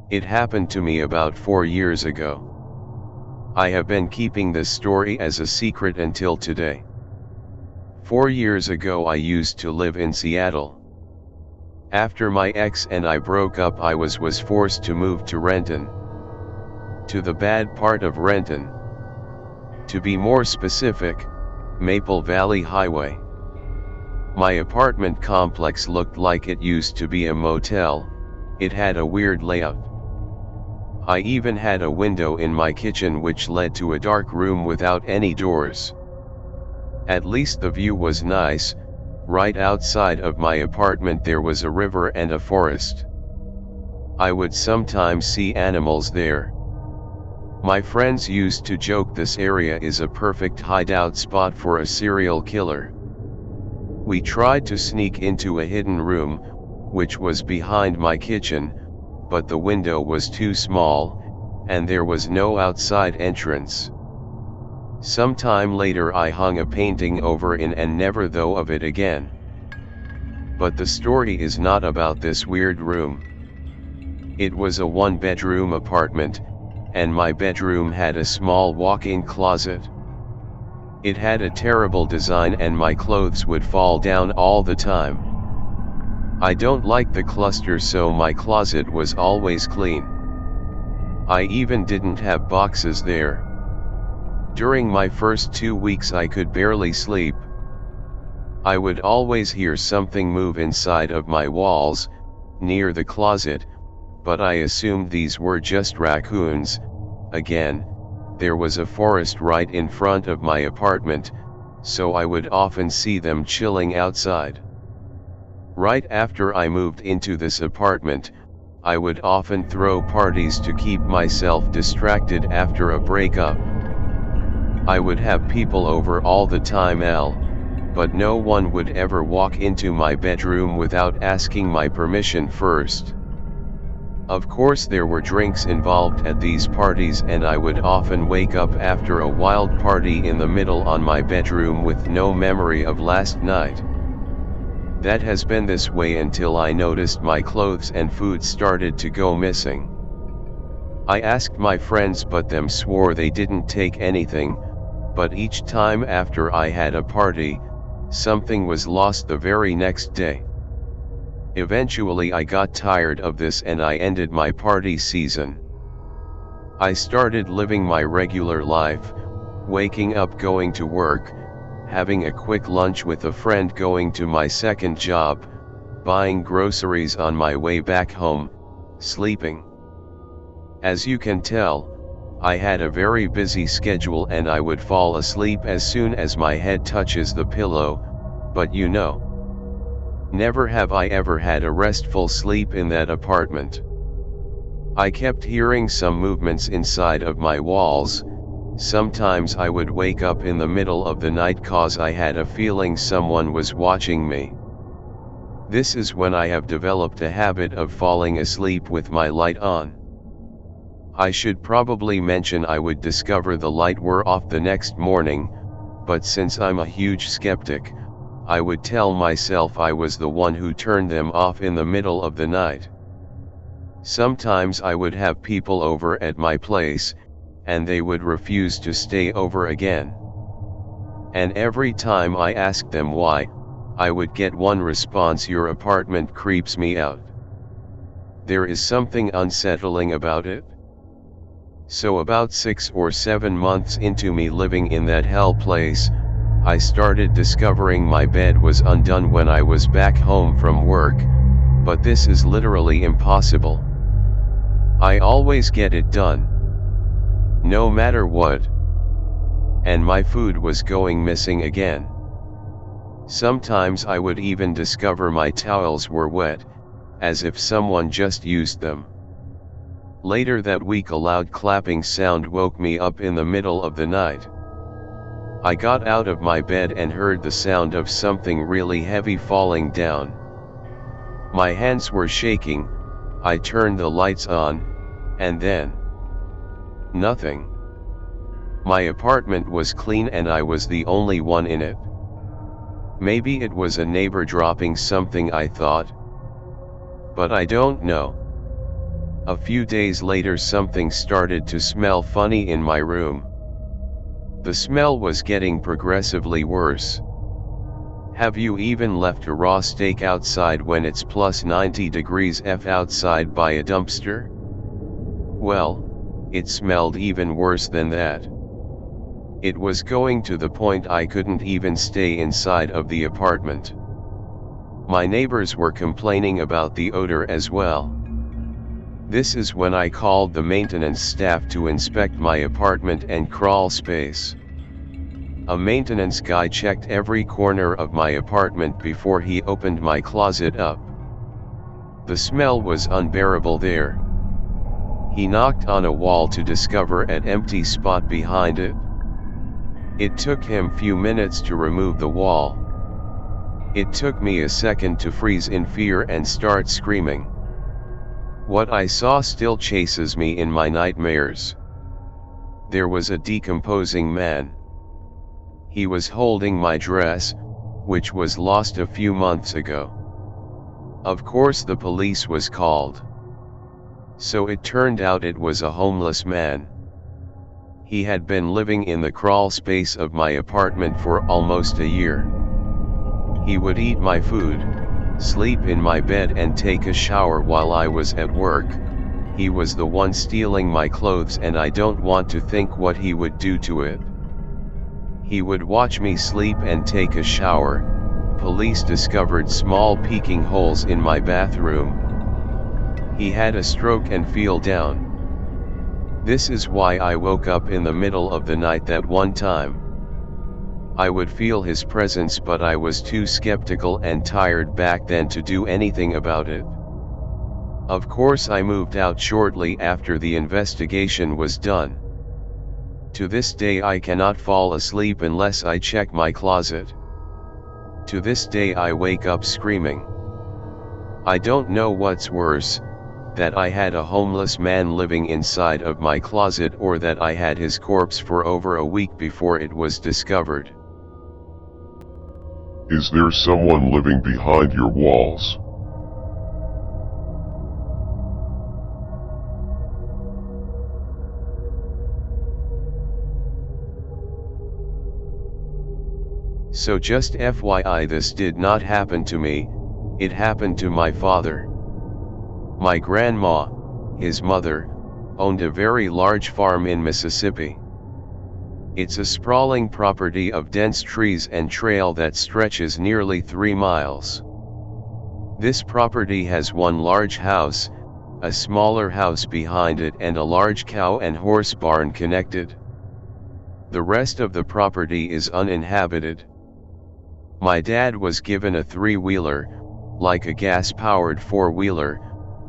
It happened to me about 4 years ago. I have been keeping this story as a secret until today. 4 years ago I used to live in Seattle. After my ex and I broke up, I was forced to move to Renton. To the bad part of Renton. To be more specific, Maple Valley Highway. My apartment complex looked like it used to be a motel. It had a weird layout. I even had a window in my kitchen which led to a dark room without any doors. At least the view was nice. Right outside of my apartment there was a river and a forest. I would sometimes see animals there. My friends used to joke this area is a perfect hideout spot for a serial killer. We tried to sneak into a hidden room, which was behind my kitchen, but the window was too small, and there was no outside entrance. Sometime later I hung a painting over it and never thought of it again. But the story is not about this weird room. It was a one-bedroom apartment, and my bedroom had a small walk-in closet. It had a terrible design and my clothes would fall down all the time. I don't like the cluster, so my closet was always clean. I even didn't have boxes there. During my first 2 weeks I could barely sleep. I would always hear something move inside of my walls, near the closet, but I assumed these were just raccoons. Again, there was a forest right in front of my apartment, so I would often see them chilling outside. Right after I moved into this apartment, I would often throw parties to keep myself distracted after a breakup. I would have people over all the time, but no one would ever walk into my bedroom without asking my permission first. Of course there were drinks involved at these parties, and I would often wake up after a wild party in the middle on my bedroom with no memory of last night. That has been this way until I noticed my clothes and food started to go missing. I asked my friends, but them swore they didn't take anything, but each time after I had a party, something was lost the very next day. Eventually I got tired of this and I ended my party season. I started living my regular life, waking up, going to work, having a quick lunch with a friend, going to my second job, buying groceries on my way back home, sleeping. As you can tell, I had a very busy schedule and I would fall asleep as soon as my head touches the pillow, but never have I ever had a restful sleep in that apartment. I kept hearing some movements inside of my walls. Sometimes I would wake up in the middle of the night cause I had a feeling someone was watching me. This is when I have developed a habit of falling asleep with my light on. I should probably mention I would discover the light were off the next morning, but since I'm a huge skeptic, I would tell myself I was the one who turned them off in the middle of the night. Sometimes I would have people over at my place, and they would refuse to stay over again. And every time I asked them why, I would get one response: your apartment creeps me out. There is something unsettling about it. So about 6 or 7 months into me living in that hell place, I started discovering my bed was undone when I was back home from work, but this is literally impossible. I always get it done, no matter what. And my food was going missing again. Sometimes I would even discover my towels were wet, as if someone just used them. Later that week a loud clapping sound woke me up in the middle of the night. I got out of my bed and heard the sound of something really heavy falling down. My hands were shaking. I turned the lights on, and then nothing. My apartment was clean and I was the only one in it. Maybe it was a neighbor dropping something, I thought. But I don't know. A few days later something started to smell funny in my room. The smell was getting progressively worse. Have you even left a raw steak outside when it's plus 90 degrees F outside by a dumpster? Well, it smelled even worse than that. It was going to the point I couldn't even stay inside of the apartment. My neighbors were complaining about the odor as well. This is when I called the maintenance staff to inspect my apartment and crawl space. A maintenance guy checked every corner of my apartment before he opened my closet up. The smell was unbearable there. He knocked on a wall to discover an empty spot behind it. It took him few minutes to remove the wall. It took me a second to freeze in fear and start screaming. What I saw still chases me in my nightmares. There was a decomposing man. He was holding my dress, which was lost a few months ago. Of course the police was called. So it turned out it was a homeless man. He had been living in the crawl space of my apartment for almost a year. He would eat my food, sleep in my bed and take a shower while I was at work. He was the one stealing my clothes and I don't want to think what he would do to it. He would watch me sleep and take a shower. Police discovered small peeking holes in my bathroom. He had a stroke and fell down. This is why I woke up in the middle of the night that one time. I would feel his presence but I was too skeptical and tired back then to do anything about it. Of course I moved out shortly after the investigation was done. To this day I cannot fall asleep unless I check my closet. To this day I wake up screaming. I don't know what's worse, that I had a homeless man living inside of my closet or that I had his corpse for over a week before it was discovered. Is there someone living behind your walls? So just FYI, this did not happen to me, it happened to my father. My grandma, his mother, owned a very large farm in Mississippi. It's a sprawling property of dense trees and trail that stretches nearly 3 miles. This property has one large house, a smaller house behind it and a large cow and horse barn connected. The rest of the property is uninhabited. My dad was given a 3-wheeler, like a gas-powered 4-wheeler,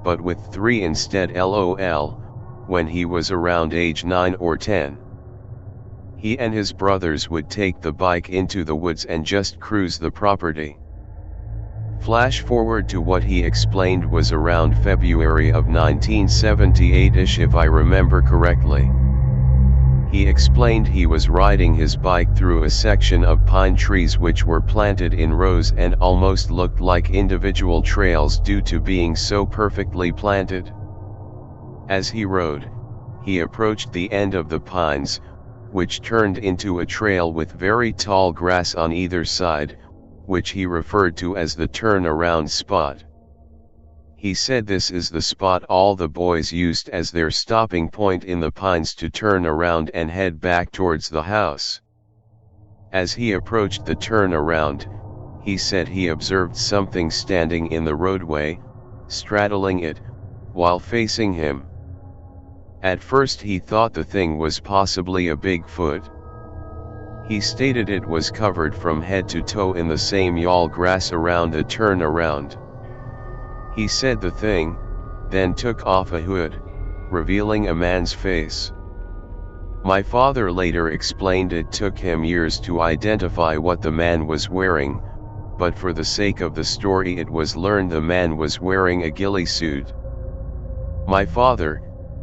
but with 3 instead LOL, when he was around age 9 or 10. He and his brothers would take the bike into the woods and just cruise the property. Flash forward to what he explained was around February of 1978-ish if I remember correctly. He explained he was riding his bike through a section of pine trees which were planted in rows and almost looked like individual trails due to being so perfectly planted. As he rode, he approached the end of the pines, which turned into a trail with very tall grass on either side, which he referred to as the turnaround spot. He said this is the spot all the boys used as their stopping point in the pines to turn around and head back towards the house. As he approached the turnaround, he said he observed something standing in the roadway, straddling it, while facing him. At first he thought the thing was possibly a Bigfoot. He stated it was covered from head to toe in the same tall grass around the turnaround. He said the thing, then took off a hood, revealing a man's face. My father later explained it took him years to identify what the man was wearing, but for the sake of the story it was learned the man was wearing a ghillie suit. My father,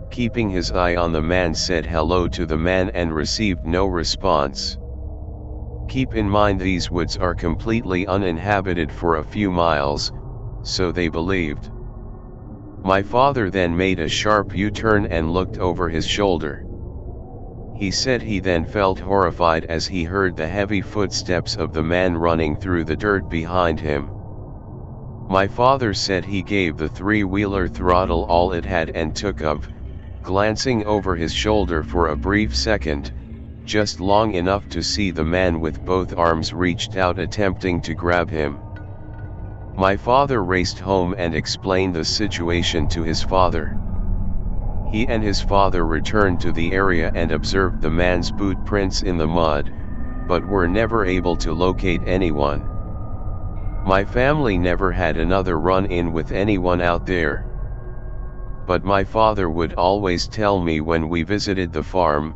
keeping his eye on the man, said hello to the man and received no response. Keep in mind these woods are completely uninhabited for a few miles, so they believed. My father then made a sharp U-turn and looked over his shoulder. He said he then felt horrified as he heard the heavy footsteps of the man running through the dirt behind him. My father said he gave the three-wheeler throttle all it had and took off, glancing over his shoulder for a brief second, just long enough to see the man with both arms reached out attempting to grab him. My father raced home and explained the situation to his father. He and his father returned to the area and observed the man's boot prints in the mud, but were never able to locate anyone. My family never had another run-in with anyone out there. But my father would always tell me when we visited the farm,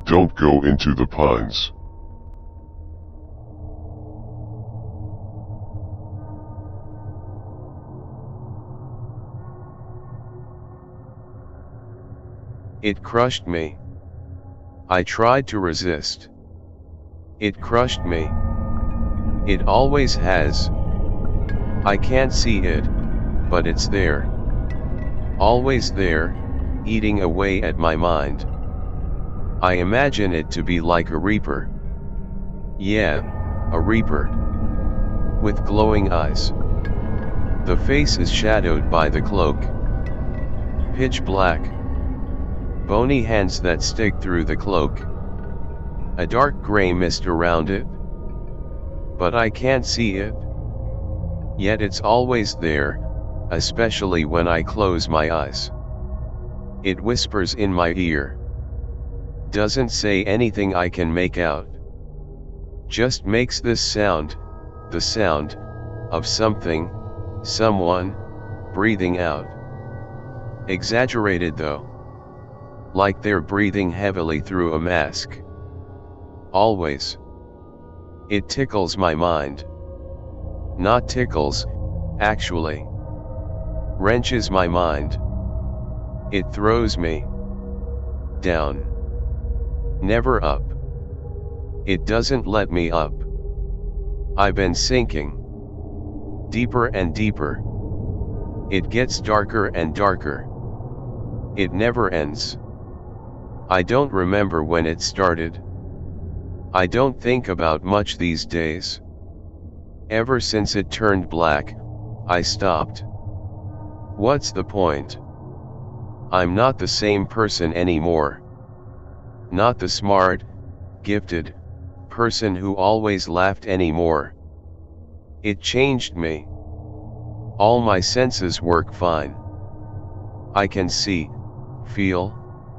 "Don't go into the pines." It crushed me. I tried to resist. It crushed me. It always has. I can't see it, but it's there. Always there, eating away at my mind. I imagine it to be like a reaper. Yeah, a reaper. With glowing eyes. The face is shadowed by the cloak. Pitch black. Bony hands that stick through the cloak. A dark gray mist around it. But I can't see it. Yet it's always there, especially when I close my eyes. It whispers in my ear. Doesn't say anything I can make out. Just makes this sound, the sound of something, someone, breathing out. Exaggerated though. Like they're breathing heavily through a mask. Always. It tickles my mind. Not tickles, actually. Wrenches my mind. It throws me down. Never up. It doesn't let me up. I've been sinking. Deeper and deeper. It gets darker and darker. It never ends. I don't remember when it started. I don't think about much these days. Ever since it turned black, I stopped. What's the point? I'm not the same person anymore. Not the smart, gifted person who always laughed anymore. It changed me. All my senses work fine. I can see, feel,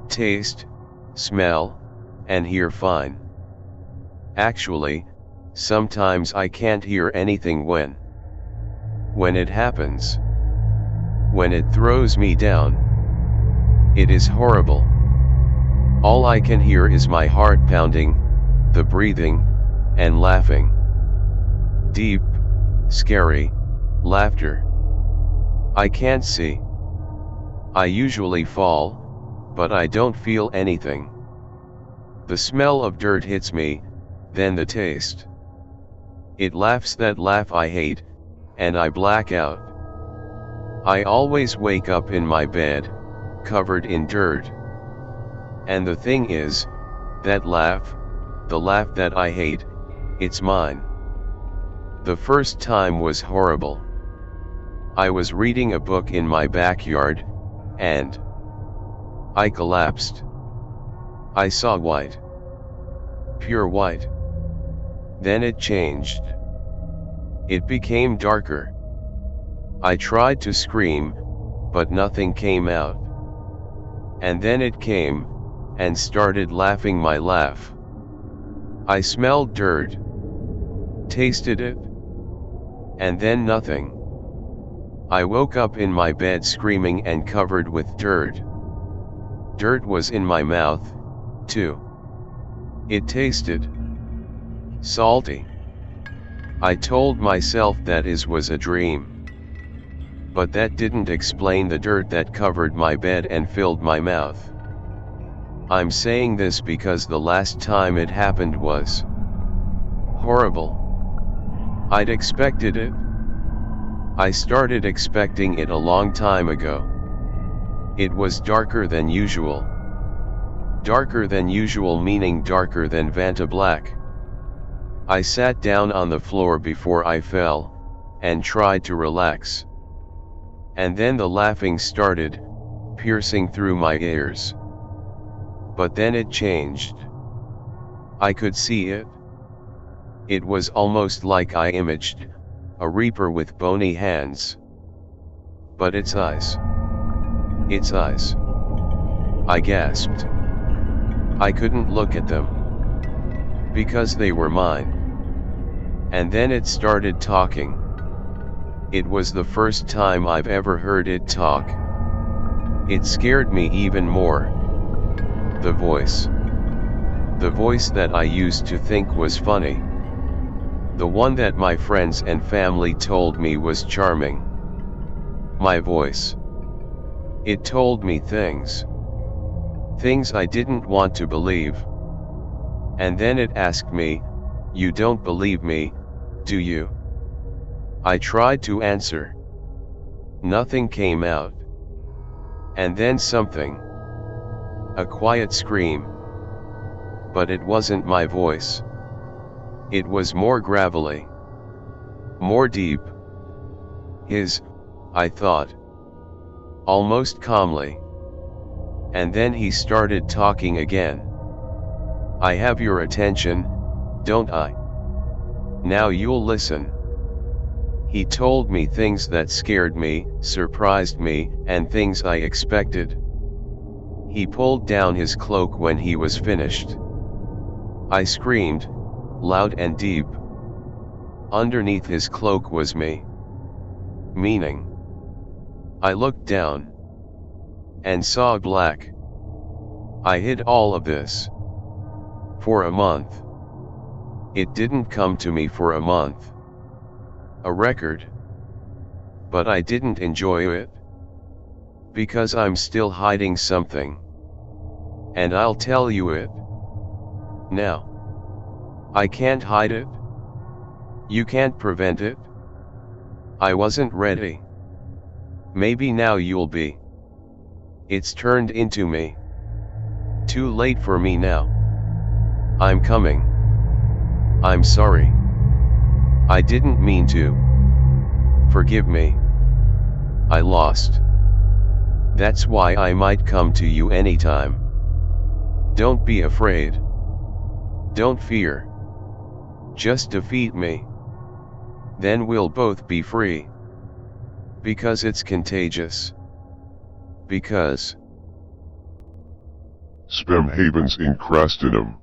taste, smell, and hear fine. Actually, sometimes I can't hear anything when it happens. When it throws me down. It is horrible. All I can hear is my heart pounding, the breathing, and laughing. Deep, scary, laughter. I can't see. I usually fall, but I don't feel anything. The smell of dirt hits me, then the taste. It laughs that laugh I hate, and I black out. I always wake up in my bed, covered in dirt. And the thing is, that laugh, the laugh that I hate, it's mine. The first time was horrible. I was reading a book in my backyard, and I collapsed. I saw white. Pure white. Then it changed. It became darker. I tried to scream, but nothing came out. And then it came, and started laughing my laugh. I smelled dirt. Tasted it. And then nothing. I woke up in my bed screaming and covered with dirt. Dirt was in my mouth, too. It tasted salty. I told myself that it was a dream. But that didn't explain the dirt that covered my bed and filled my mouth. I'm saying this because the last time it happened was horrible. I'd expected it. I started expecting it a long time ago. It was darker than usual. Darker than usual meaning darker than Vanta Black. I sat down on the floor before I fell, and tried to relax. And then the laughing started, piercing through my ears. But then it changed. I could see it. It was almost like I imaged a reaper with bony hands. But its eyes. Its eyes. I gasped. I couldn't look at them. Because they were mine. And then it started talking. It was the first time I've ever heard it talk. It scared me even more. The voice. The voice that I used to think was funny. The one that my friends and family told me was charming. My voice. It told me things. Things I didn't want to believe. And then it asked me, "You don't believe me, do you?" I tried to answer. Nothing came out. And then something. A quiet scream. But it wasn't my voice. It was more gravelly. More deep. His, I thought. Almost calmly. And then he started talking again. "I have your attention, don't I? Now you'll listen." He told me things that scared me, surprised me, and things I expected. He pulled down his cloak when he was finished. I screamed, loud and deep. Underneath his cloak was me. Meaning. I looked down. And saw black. I hid all of this. For a month. It didn't come to me for a month. A record. But I didn't enjoy it. Because I'm still hiding something. And I'll tell you it. Now. I can't hide it. You can't prevent it. I wasn't ready. Maybe now you'll be. It's turned into me. Too late for me now. I'm coming. I'm sorry. I didn't mean to. Forgive me. I lost. That's why I might come to you anytime. Don't be afraid. Don't fear. Just defeat me. Then we'll both be free. Because it's contagious. Because Spam havens in Crastinum.